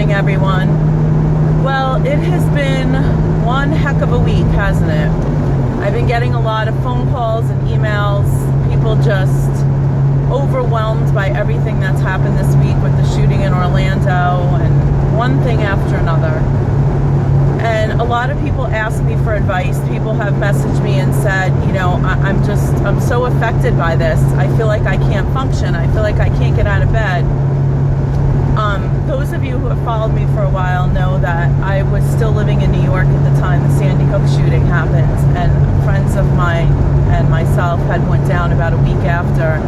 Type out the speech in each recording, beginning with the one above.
morning, everyone. Well, it has been one heck of a week, hasn't it? I've been getting a lot of phone calls and emails, people just overwhelmed by everything that's happened this week with the shooting in Orlando and one thing after another. And a lot of people ask me for advice. People have messaged me and said, you know, I'm so affected by this. I feel like I can't function. I feel like I can't get out of bed. Those of you who have followed me for a while know that I was still living in New York at the time the Sandy Hook shooting happened, and friends of mine and myself had went down about a week after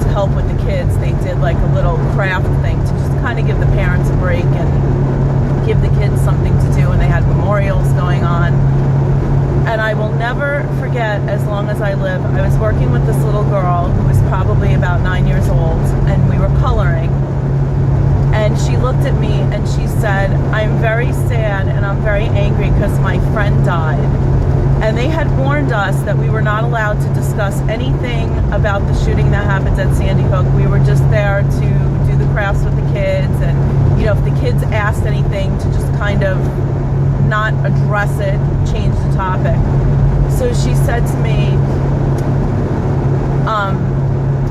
to help with the kids. They did like a little craft thing to just kind of give the parents a break and give the kids something to do, and they had memorials going on. And I will never forget, as long as I live, I was working with this little girl who was probably about 9 years old, and we were coloring. And she looked at me and she said, I'm very sad and I'm very angry because my friend died. And they had warned us that we were not allowed to discuss anything about the shooting that happened at Sandy Hook. We were just there to do the crafts with the kids, and you know, if the kids asked anything, to just kind of not address it, change the topic. So she said to me,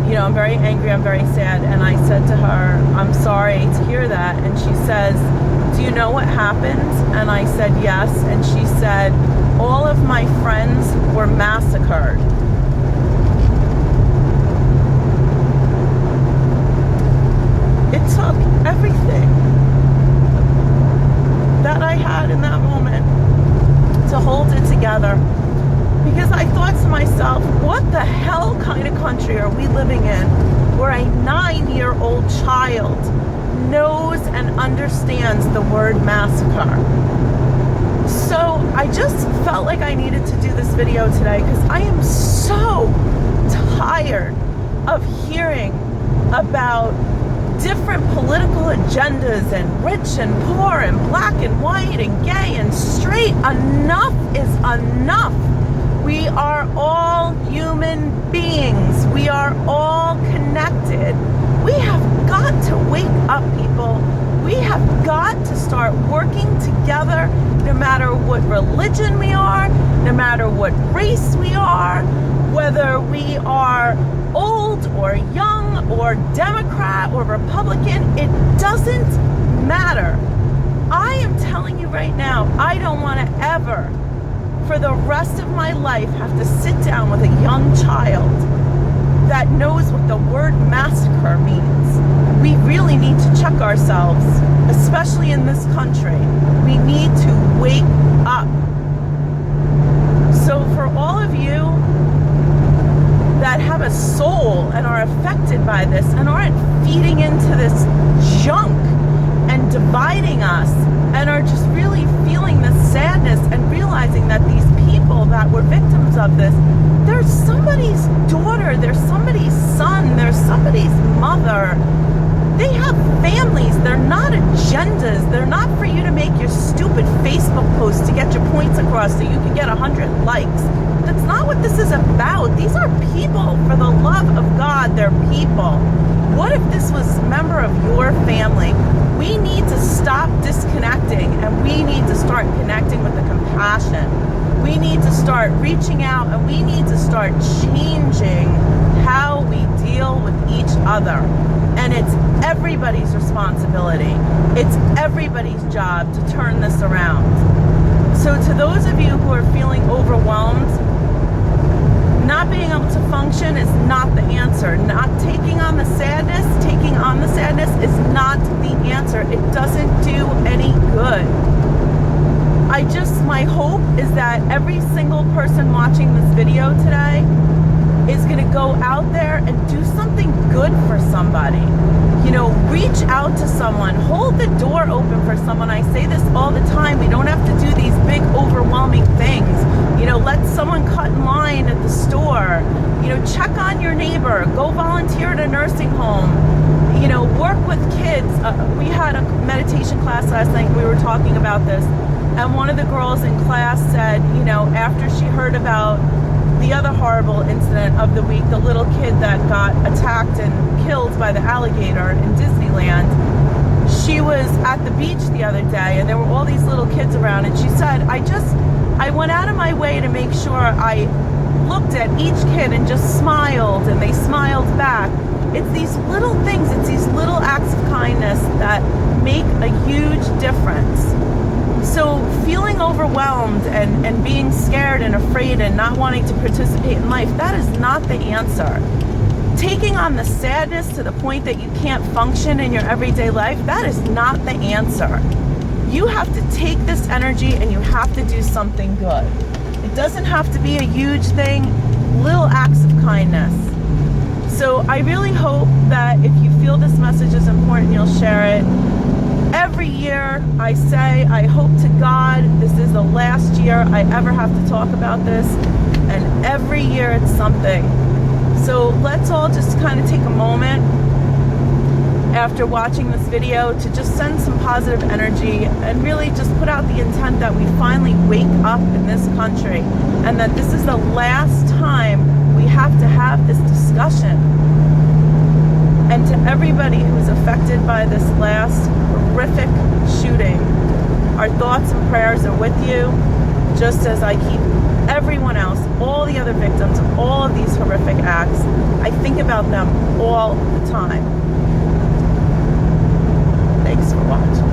you know, I'm very angry, I'm very sad. And I said to her, I'm sorry to hear that. And she says, do you know what happened? And I said, yes. And she said, all of my friends were massacred. It took everything that I had in that moment to hold it together. Because I thought to myself, what the hell kind of country are we living in where a 9-year-old child knows and understands the word massacre? So I just felt like I needed to do this video today because I am so tired of hearing about different political agendas and rich and poor and black and white and gay and straight. Enough is enough. We are all human beings. We are all connected. We have got to wake up, people. We have got to start working together, no matter what religion we are, no matter what race we are, whether we are old or young or Democrat or Republican. It doesn't matter. I am telling you right now, I don't want to ever, for the rest of my life, have to sit down with a young child that knows what the word massacre means. We really need to check ourselves, especially in this country. We need to wake up. So for all of you that have a soul and are affected by this and aren't feeding into this junk and dividing us and are just really feeling this sadness and realizing that these people that were victims of this, there's somebody's daughter, there's somebody's son, there's somebody's mother. They have families. They're not agendas. They're not for you to make your stupid Facebook post to get your points across so you can get 100 likes. That's not what this is about. These are people. For the love of God, they're people. What if this was a member of your family? We need to stop disconnecting, and we need to start connecting with the compassion. We need to start reaching out, and we need to start changing how we deal with each other. And it's everybody's responsibility. It's everybody's job to turn this around. So to those of you who are feeling overwhelmed, not being able to function is not the answer. Not taking on the sadness is not the answer. It doesn't do any good. My hope is that every single person watching this video today is going to go out there and do something good for somebody. You know, reach out to someone, hold the door open for someone. I say this all the time. We don't have to do these big, overwhelming things. You know, let someone cut in line at the store. You know, check on your neighbor. Go volunteer at a nursing home. You know, work with kids. We had a meditation class last night. We were talking about this. And one of the girls in class said, you know, after she heard about the other horrible incident of the week, the little kid that got attacked and killed by the alligator in Disneyland, she she was at the beach the other day, and there were all these little kids around, and she said, I went out of my way to make sure I looked at each kid and just smiled, and they smiled back. It's these little things, it's these little acts of kindness that make a huge difference. So feeling overwhelmed and being scared and afraid and not wanting to participate in life, that is not the answer. Taking on the sadness to the point that you can't function in your everyday life, that is not the answer. You have to take this energy and you have to do something good. It doesn't have to be a huge thing, little acts of kindness. So I really hope that if you feel this message is important, you'll share it. Every year I say, I hope to God this is the last year I ever have to talk about this, and every year it's something. So let's all just kind of take a moment after watching this video to just send some positive energy and really just put out the intent that we finally wake up in this country, and that this is the last time we have to have this discussion. And to everybody who's affected by this last horrific shooting, our thoughts and prayers are with you, just as I keep everyone else, all the other victims of all of these horrific acts. I think about them all the time. Thanks for watching.